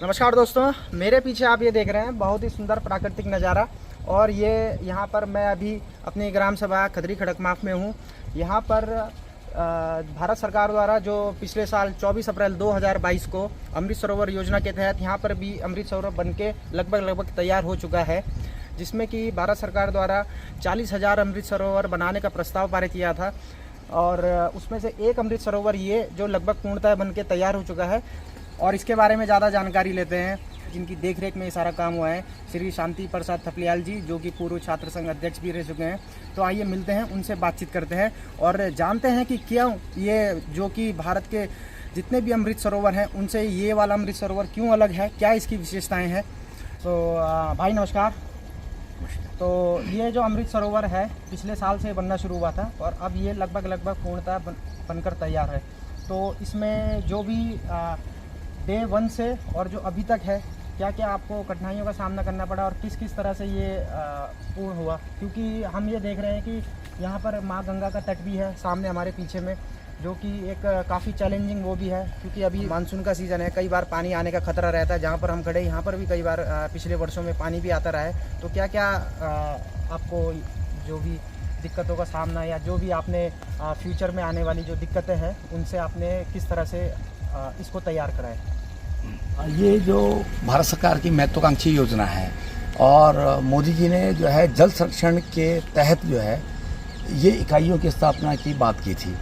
नमस्कार दोस्तों, मेरे पीछे आप ये देख रहे हैं बहुत ही सुंदर प्राकृतिक नज़ारा। और ये यहाँ पर मैं अभी अपनी ग्राम सभा खदरी खड़कमाफ में हूँ। यहाँ पर भारत सरकार द्वारा जो पिछले साल 24 अप्रैल 2022 को अमृत सरोवर योजना के तहत यहाँ पर भी अमृत सरोवर बनके लगभग तैयार हो चुका है, जिसमें कि भारत सरकार द्वारा 40,000 अमृत सरोवर बनाने का प्रस्ताव पारित किया था। और उसमें से एक अमृत सरोवर ये जो लगभग पूर्णतः बनके तैयार हो चुका है। और इसके बारे में ज़्यादा जानकारी लेते हैं, जिनकी देखरेख में ये सारा काम हुआ है, श्री शांति प्रसाद थपलियाल जी, जो कि पूर्व छात्र संघ अध्यक्ष भी रह चुके हैं। तो आइए मिलते हैं, उनसे बातचीत करते हैं और जानते हैं कि क्यों ये जो कि भारत के जितने भी अमृत सरोवर हैं उनसे ये वाला अमृत सरोवर क्यों अलग है, क्या इसकी विशेषताएँ हैं। तो भाई नमस्कार। तो ये जो अमृत सरोवर है पिछले साल से बनना शुरू हुआ था और अब ये लगभग पूर्णतः बनकर तैयार है। तो इसमें जो भी डे 1 से और जो अभी तक है, क्या क्या आपको कठिनाइयों का सामना करना पड़ा और किस किस तरह से ये पूर्ण हुआ, क्योंकि हम ये देख रहे हैं कि यहाँ पर माँ गंगा का तट भी है सामने हमारे पीछे में, जो कि एक काफ़ी चैलेंजिंग वो भी है, क्योंकि अभी मानसून का सीज़न है, कई बार पानी आने का खतरा रहता है। जहाँ पर हम खड़े यहाँ पर भी कई बार पिछले वर्षों में पानी भी आता रहा है। तो क्या क्या आपको जो भी दिक्कतों का सामना या जो भी आपने फ्यूचर में आने वाली जो दिक्कतें हैं उनसे आपने किस तरह से इसको तैयार करा है? ये जो भारत सरकार की महत्वाकांक्षी योजना है और मोदी जी ने जो है जल संरक्षण के तहत जो है ये इकाइयों की स्थापना की बात की थी।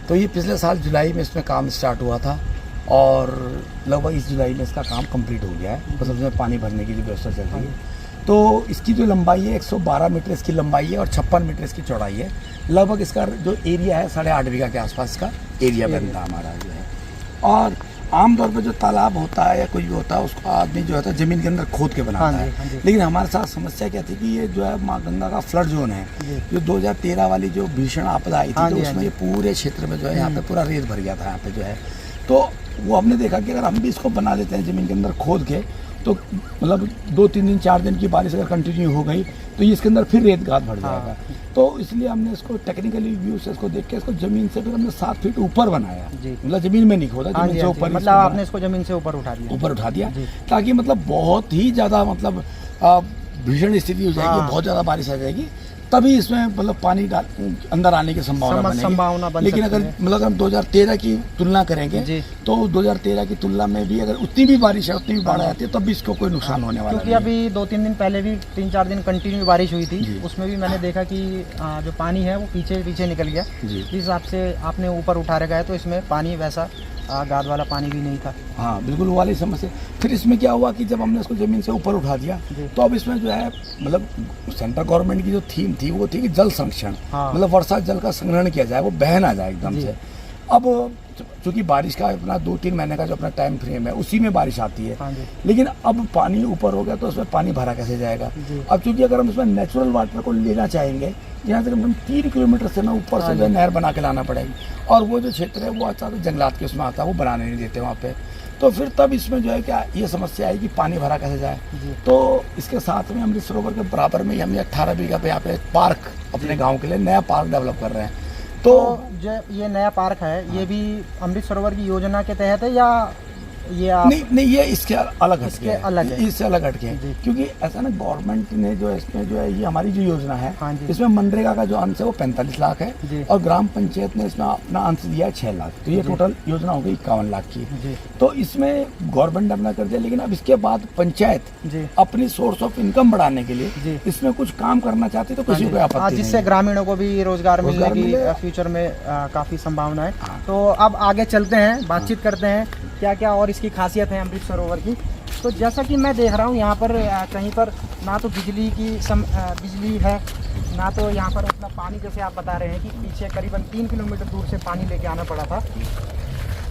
तो ये पिछले साल जुलाई में इसमें काम स्टार्ट हुआ था और लगभग इस जुलाई में इसका काम कंप्लीट हो गया है। बस उसमें पानी भरने की व्यवस्था चल रही है। तो इसकी जो लंबाई है 112 मीटर इसकी लंबाई है और 56 मीटर इसकी चौड़ाई है। लगभग इसका जो एरिया है 8.5 बीघा के आसपास का एरिया बनता है हमारा जो है। और आमतौर पर जो तालाब होता है या कुछ भी होता है उसको आदमी जो है ज़मीन के अंदर खोद के बनाता है। लेकिन हमारे साथ समस्या क्या थी कि ये जो है माँ गंगा का फ्लड जोन है, जो 2013 वाली जो भीषण आपदा आई थी, तो उसमें ये पूरे क्षेत्र में जो है यहाँ पे पूरा रेत भर गया था यहाँ पे जो है। तो वो हमने देखा कि अगर हम भी इसको बना देते हैं ज़मीन के अंदर खोद के, तो मतलब 2-3 दिन 4 दिन की बारिश अगर कंटिन्यू हो गई तो ये इसके अंदर फिर रेत गाद भर जाएगा। तो इसलिए हमने इसको टेक्निकली व्यू से इसको देख के इसको जमीन से फिर हमने 7 फीट ऊपर बनाया, मतलब जमीन में नहीं खोदा, जमीन से ऊपर, मतलब आपने इसको जमीन से ऊपर उठा दिया ताकि मतलब बहुत ही ज़्यादा मतलब भीषण स्थिति हो जाएगी, बहुत ज़्यादा बारिश आ जाएगी, तभी इसमें मतलब पानी अंदर आने की संभावना बन। लेकिन अगर मतलब हम 2013 की तुलना करेंगे तो 2013 की तुलना में भी अगर उतनी भी बारिश है, उतनी भी बाढ़ आती है, तब भी इसको कोई नुकसान होने वाला नहीं। क्योंकि अभी 2-3 दिन पहले भी 3-4 दिन कंटिन्यू बारिश हुई थी, उसमें भी मैंने देखा कि जो पानी है वो पीछे निकल गया। इस हिसाब से आपने ऊपर उठा रखा है, तो इसमें पानी वैसा गाद वाला पानी भी नहीं था। हाँ बिल्कुल, वो वाली समस्या। फिर इसमें क्या हुआ कि जब हमने इसको ज़मीन से ऊपर उठा दिया तो अब इसमें जो है मतलब सेंट्रल गवर्नमेंट की जो थीम थी वो थी कि जल संरक्षण, मतलब वर्षा जल का संग्रहण किया जाए, वो बह ना जाए एकदम से। अब चूँकि बारिश का अपना 2-3 महीने का जो अपना टाइम फ्रेम है उसी में बारिश आती है, लेकिन अब पानी ऊपर हो गया तो उसमें पानी भरा कैसे जाएगा। अब चूँकि अगर हम इसमें नेचुरल वाटर को लेना चाहेंगे, यहाँ से हम 3 किलोमीटर से ना ऊपर से जो नहर बना के लाना पड़ेगी, और वो जो क्षेत्र है वो अच्छा तो जंगलात के उसमें आता है, वो बनाने नहीं देते वहाँ पे। तो फिर तब इसमें जो है क्या ये समस्या आई कि पानी भरा कैसे जाए। तो इसके साथ में अमृत सरोवर के बराबर में हम 18 बीघा पे यहाँ पे पार्क अपने गाँव के लिए नया पार्क डेवलप कर रहे हैं। तो जो ये नया पार्क है ये भी अमृत सरोवर की योजना के तहत है या ये नहीं ये इसके अलग हटके है, इससे अलग हटके है। क्योंकि ऐसा ना गवर्नमेंट ने जो इसमें जो है ये हमारी जो योजना है इसमें मनरेगा का जो अंश है वो 45 लाख है और ग्राम पंचायत ने इसमें अपना अंश दिया है 6 लाख। तो ये टोटल योजना हो गई 51 लाख की। तो इसमें गवर्नमेंट ने अपना कर दिया, लेकिन अब इसके बाद पंचायत अपनी सोर्स ऑफ इनकम बढ़ाने के लिए इसमें कुछ काम करना चाहती है, तो किसी को आपत्ति, जिससे ग्रामीणों को भी रोजगार मिलने की फ्यूचर में काफी संभावना है। तो अब आगे चलते हैं, बातचीत करते हैं क्या क्या और इसकी खासियत है अमृत सरोवर की। तो जैसा कि मैं देख रहा हूँ यहाँ पर कहीं पर ना तो बिजली है, ना तो यहाँ पर अपना पानी, जैसे आप बता रहे हैं कि पीछे करीबन 3 किलोमीटर दूर से पानी लेके आना पड़ा था।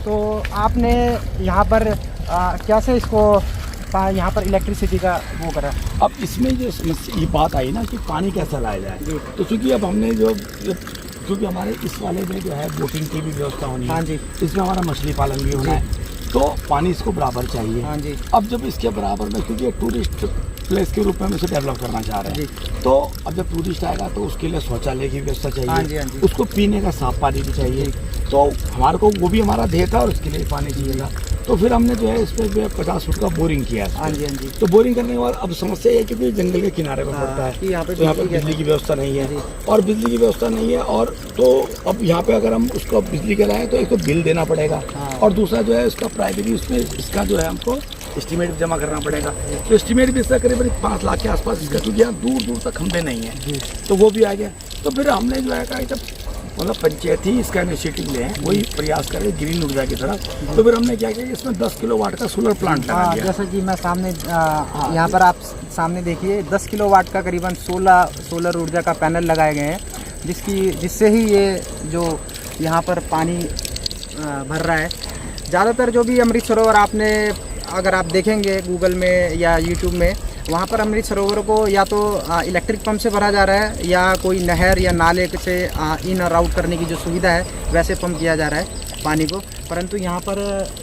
तो आपने यहाँ पर कैसे इसको यहाँ पर इलेक्ट्रिसिटी का वो करा? अब इसमें जो समस्या ये बात आई ना कि पानी कैसे लाया जाए, तो चूँकि अब हमने क्योंकि हमारे इस वाले में जो है बोटिंग की भी व्यवस्था होनी है, इसमें हमारा मछली पालन भी होना है, तो पानी इसको बराबर चाहिए। अब जब इसके बराबर में, क्योंकि प्लेस के रूप में हम इसे डेवलप करना चाह रहे हैं। तो अब जब टूरिस्ट आएगा तो उसके लिए शौचालय की व्यवस्था हाँ जी, हाँ चाहिए, जी। उसको पीने का साफ पानी भी चाहिए। तो हमारे को वो भी हमारा ध्येय था और उसके लिए पानी चाहिएगा। तो फिर हमने जो है इस पर जो है 50 फुट का बोरिंग किया है। हाँ जी, हाँ जी। तो बोरिंग करने के बाद अब समस्या ये है क्योंकि जंगल के किनारे पर हाँ, पड़ता है, कि यहाँ पे तो यहाँ पर बिजली बिजली की व्यवस्था नहीं है। और बिजली की व्यवस्था नहीं है और तो अब यहाँ पे अगर हम उसको बिजली के लाएँ तो एक तो बिल देना पड़ेगा, हाँ। और दूसरा जो है इसका प्राइमरी उसमें इसका जो है हमको एस्टीमेट जमा करना पड़ेगा। तो एस्टीमेट भी इसका करीब 5 लाख के आसपास इसका, क्योंकि यहाँ दूर दूर तक खंभे नहीं है, तो वो भी आ गया। तो फिर हमने जो है कहा जब मतलब पंचायत ही इसका इनिशिएटिव ले हैं, वही प्रयास करें ग्रीन ऊर्जा की तरफ। तो फिर हमने क्या किया कि इसमें 10 किलोवाट का सोलर प्लांट लगा हाँ, दिया। जैसा कि मैं सामने यहाँ पर आप सामने देखिए 10 किलोवाट का करीबन 16 सोलर ऊर्जा का पैनल लगाए गए हैं, जिससे ही ये जो यहाँ पर पानी भर रहा है। ज़्यादातर जो भी अमृत सरोवर आपने अगर आप देखेंगे गूगल में या यूट्यूब में, वहाँ पर अमृत सरोवर को या तो इलेक्ट्रिक पंप से भरा जा रहा है या कोई नहर या नाले से इन और आउट करने की जो सुविधा है वैसे पंप किया जा रहा है पानी को। परंतु यहाँ पर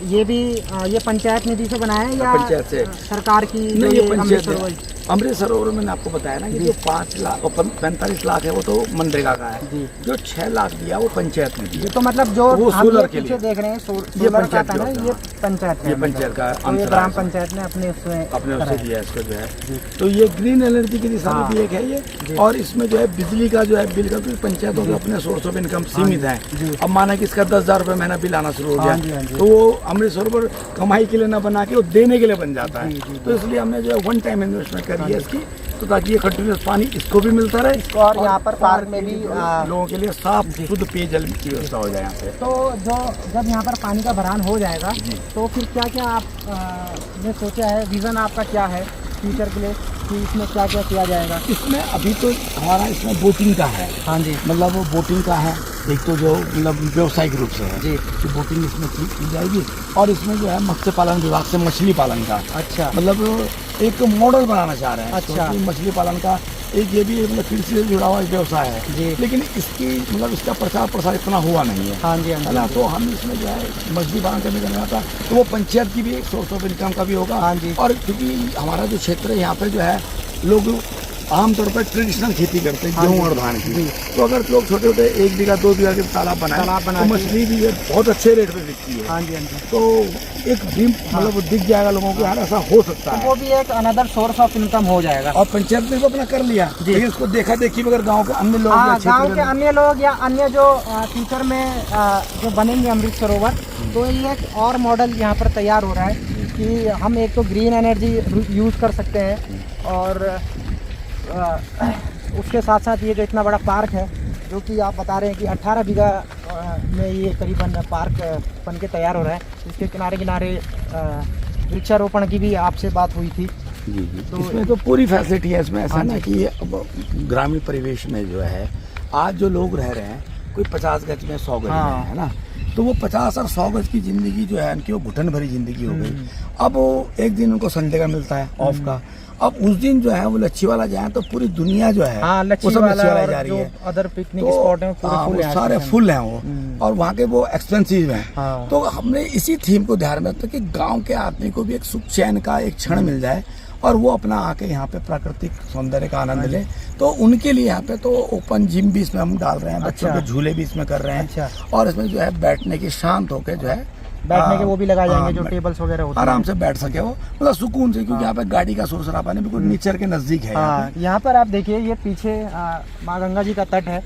ये भी ये पंचायत निधि से बनाया है या पंचायत से सरकार की नहीं, ये पंचायत सरोवर? अमृत सरोवर मैंने आपको बताया ना कि जो 5 लाख और 45 लाख है वो तो मनरेगा का है, जो 6 लाख दिया वो पंचायत ने दिया। ये तो मतलब जो वो हम सोलर ये के पीछे लिए देख रहे हैं ये सोलर का पंचायत था ना, का ये पंचायत ये पंचायत का तो ये अंतर ग्राम है। पंचायत ने अपने उसमें अपने उससे दिया इसको जो है। तो ये ग्रीन एनर्जी की दिशा में भी एक है ये, और इसमें जो है बिजली का जो है बिल का, क्योंकि पंचायतों के अपने सोर्स ऑफ इनकम सीमित है। अब माना कि इसका 10,000 रुपये महीना बिल आना शुरू हो हाँ जी, गया, हाँ जी। तो वो अमृत सरोवर कमाई के लिए ना बना के वो देने के लिए बन जाता है। तो इसलिए हमने जो है 1 टाइम इन्वेस्टमेंट करी है इसकी, तो ताकि ये कंटिन्यूस पानी इसको भी मिलता रहे और यहाँ पर पार्क में भी लोगों के लिए साफ शुद्ध पेयजल की व्यवस्था हो जाए यहाँ पे। तो जब यहाँ पर पानी का भरान हो जाएगा तो फिर क्या क्या आप ने सोचा है, विज़न आपका क्या है फ्यूचर के लिए कि इसमें क्या क्या किया जाएगा? इसमें अभी तो हमारा इसमें बोटिंग का है। हाँ जी, मतलब वो बोटिंग का है, एक तो जो मतलब व्यावसायिक रूप से है जी। कि बोटिंग इसमें की जाएगी, और इसमें जो है मत्स्य पालन विभाग से मछली पालन का अच्छा, मतलब एक मॉडल बनाना चाह रहे हैं। अच्छा। तो मछली पालन का एक ये भी मतलब कृषि से जुड़ा हुआ व्यवसाय है जी। लेकिन इसकी मतलब इसका प्रचार प्रसार इतना हुआ नहीं है, हाँ जी, है हाँ ना। जी, तो हम इसमें जो है मछली पालन करने का था, तो वो पंचायत की भी एक सोर्स ऑफ इनकम का भी होगा। हाँ जी। और क्योंकि हमारा जो क्षेत्र है यहाँ पे जो है लोग आमतौर पर ट्रेडिशनल खेती करते हैं, हाँ जी। गेहूँ और धान की। तो अगर लोग छोटे छोटे 1 बीघा 2 बीघा के तालाब बनाए तो मछली भी ये बहुत अच्छे रेट पे बिकती है। हाँ जी, हाँ जी। तो एक ड्रीम मतलब वो दिख जाएगा लोगों को, यार ऐसा हो सकता तो है। वो भी एक अनदर सोर्स ऑफ इनकम हो जाएगा। और पंचायत ने तो अपना कर लिया, लेकिन उसको देखा देखी अगर गांव के अन्य लोग या हाँ, क्षेत्र गांव के में- अन्य लोग या अन्य जो फ्यूचर में जो बनेंगे अमृत सरोवर, तो ये एक और मॉडल यहाँ पर तैयार हो रहा है कि हम एक तो ग्रीन एनर्जी यूज़ कर सकते हैं, और उसके साथ साथ ये जो इतना बड़ा पार्क है जो कि आप बता रहे हैं कि 18 बीघा में ये करीबन पार्क बन के तैयार हो रहा है। इसके किनारे किनारे वृक्षारोपण की भी आपसे बात हुई थी। जी जी, तो इसमें तो पूरी फैसिलिटी है। इसमें ऐसा हाँ ना जी। कि अब ग्रामीण परिवेश में जो है आज जो लोग रह रहे हैं कोई 50 गज में 100 गज हाँ। में है ना, तो वो 50 और 100 गज की जिंदगी जो है उनकी वो घुटन भरी जिंदगी हो गई। अब वो एक दिन उनको संडे का मिलता है ऑफ का, अब उस दिन जो है वो लच्छी वाला जाए तो पूरी दुनिया जो है हाँ, वो लच्छी सब वाला लच्छी और जा रही जो है। अदर पिकनिक तो स्पॉट हैं पूरे हाँ, फुल वो हैं सारे आज के फुल हैं वो, हम्म। और वहाँ के वो एक्सपेंसिव हैं। हाँ। तो हमने इसी थीम को ध्यान में रखा कि गांव के आदमी को भी एक सुख चैन का एक क्षण मिल जाए और वो अपना आके यहाँ पे प्राकृतिक सौंदर्य का आनंद ले। तो उनके लिए यहाँ पे तो ओपन जिम भी इसमें हम डाल रहे हैं, बच्चों अच्छा। के झूले भी इसमें कर रहे हैं, अच्छा। और इसमें जो है बैठने की शांत होके जो है बैठने के वो भी लगाए जाएंगे जो हाँ, टेबल्स वगैरह होते हैं। आराम से बैठ सके वो, मतलब सुकून से, क्योंकि यहाँ पे गाड़ी का शोर शराबा नहीं, बिल्कुल नेचर के नजदीक है यहाँ हाँ, यहाँ पर आप देखिए ये पीछे माँ गंगा जी का तट है।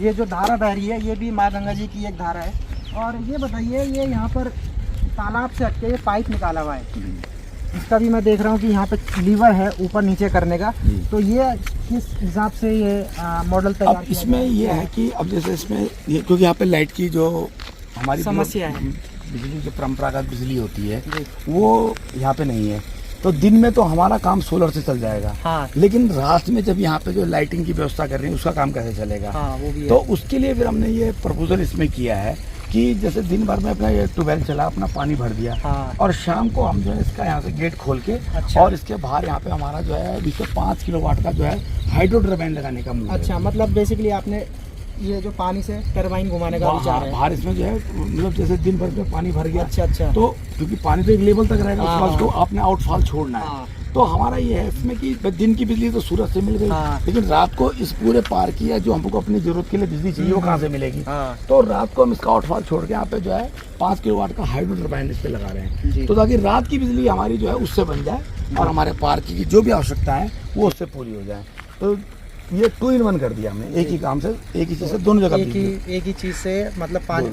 ये जो धारा बह रही है ये भी माँ गंगा जी की एक धारा है। और ये बताइए, ये यहाँ पर तालाब से हटके ये पाइप निकाला हुआ है, इसका भी मैं देख रहा हूँ कि यहाँ पे लीवर है ऊपर नीचे करने का। तो ये किस हिसाब से ये मॉडल तैयार अब किया इसमें गया है? ये है कि अब जैसे इसमें ये क्योंकि यहाँ पे लाइट की जो हमारी समस्या है, बिजली जो परंपरागत बिजली होती है जी। वो यहाँ पे नहीं है। तो दिन में तो हमारा काम सोलर से चल जाएगा, हाँ, लेकिन रात में जब यहाँ पे जो लाइटिंग की व्यवस्था कर रहे हैं उसका काम कैसे चलेगा? हाँ, वो भी तो है। उसके लिए फिर हमने ये प्रपोजल इसमें किया है कि जैसे दिन भर में अपना ये ट्यूबवेल चला, अपना पानी भर दिया, हाँ। और शाम को हम जो है इसका यहाँ से गेट खोल के अच्छा। और इसके बाहर यहाँ पे हमारा जो है 205 किलोवाट का जो है हाइड्रो टर्बाइन लगाने का मुझे अच्छा, मतलब बेसिकली आपने ये जो पानी से टरबाइन घुमाने का विचार है। बाहर इसमें जो है मतलब जैसे दिन भर में पानी भर गया, अच्छा, अच्छा। तो क्योंकि पानी तो एक लेवल तक रहेगा, हाँ, उसके बाद हाँ। उसको आपने आउटफॉल छोड़ना है। हाँ। तो हमारा ये है इसमें कि दिन की बिजली तो सूरज से मिल गई, हाँ। लेकिन रात को इस पूरे पार्क की है जो हमको अपनी जरूरत के लिए बिजली चाहिए वो कहाँ से मिलेगी। हाँ। तो रात को हम इसका आउटफॉल छोड़ के यहाँ पे जो है 5 किलोवाट का हाइड्रो टरबाइन इस पे लगा रहे हैं, जी। तो ताकि रात की बिजली हमारी जो है उससे बन जाए और हमारे पार्क की जो भी आवश्यकता है वो उससे पूरी हो जाए। तो ये 2 in 1 कर दिया हमने, एक ही काम से, एक ही चीज से दोनों जगह बिजली। एक ही चीज से मतलब पानी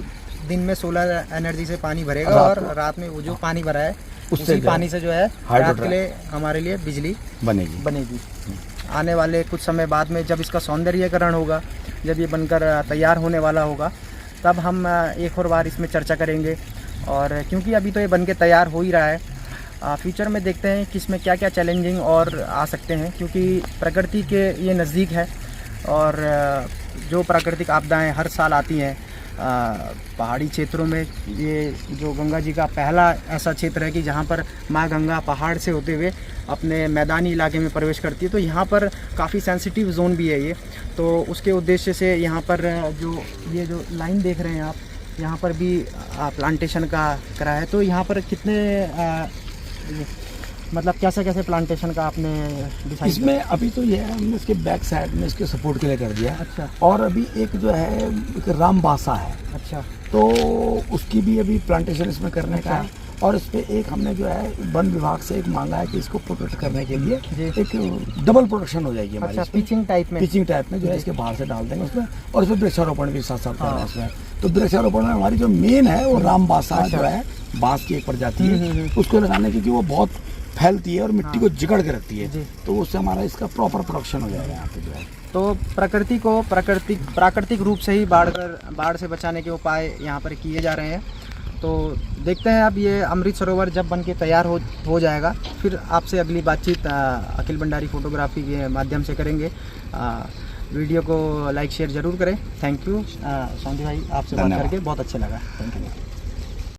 दिन में सोलर एनर्जी से पानी भरेगा रात और रात में वो जो पानी भरा है उससे उसी जो है पानी से जो है हाइड्रो रात के लिए हमारे लिए बिजली बनेगी। आने वाले कुछ समय बाद में जब इसका सौंदर्यीकरण होगा, जब ये बनकर तैयार होने वाला होगा, तब हम एक और बार इसमें चर्चा करेंगे। और क्योंकि अभी तो ये बन के तैयार हो ही रहा है, फ्यूचर में देखते हैं कि इसमें क्या क्या चैलेंजिंग और आ सकते हैं, क्योंकि प्रकृति के ये नज़दीक है और जो प्राकृतिक आपदाएं हर साल आती हैं पहाड़ी क्षेत्रों में, ये जो गंगा जी का पहला ऐसा क्षेत्र है कि जहाँ पर माँ गंगा पहाड़ से होते हुए अपने मैदानी इलाके में प्रवेश करती है, तो यहाँ पर काफ़ी सेंसिटिव जोन भी है ये। तो उसके उद्देश्य से यहाँ पर ये जो लाइन देख रहे हैं आप, यहाँ पर भी प्लांटेशन का करा है। तो यहाँ पर कितने मतलब कैसे प्लांटेशन का आपने डिसाइड? इसमें अभी तो ये है, हमने इसके बैक साइड में इसके सपोर्ट के लिए कर दिया। अच्छा। और अभी एक जो है एक रामबासा है, अच्छा। तो उसकी भी अभी प्लांटेशन इसमें करने का है। और इस पे एक हमने जो है वन विभाग से एक मांगा है कि इसको प्रोटेक्ट करने के लिए एक डबल प्रोटेक्शन हो जाएगी हमारी। अच्छा, पिचिंग टाइप में जो है इसके बाहर से डाल देंगे उसमें, और इसमें वृक्षारोपण भी साथ साथ कर रहे हैं इसमें। तो वृक्षारोपण में हमारी जो मेन है वो रामबासा जो है, बांस की एक प्रजाति है, उसको लगाने की वो बहुत फैलती है और मिट्टी को जकड़ के रखती है, तो उससे हमारा इसका प्रॉपर प्रोडक्शन हो जाएगा यहाँ पे जो है। तो प्रकृति को प्राकृतिक रूप से ही बाढ़ से बचाने के उपाय यहाँ पर किए जा रहे हैं। तो देखते हैं अब ये अमृत सरोवर जब बन के तैयार हो जाएगा, फिर आपसे अगली बातचीत अखिल भंडारी फोटोग्राफी के माध्यम से करेंगे। वीडियो को लाइक शेयर ज़रूर करें। थैंक यू सौंधी भाई, आपसे बात करके बहुत अच्छा लगा। Thank you.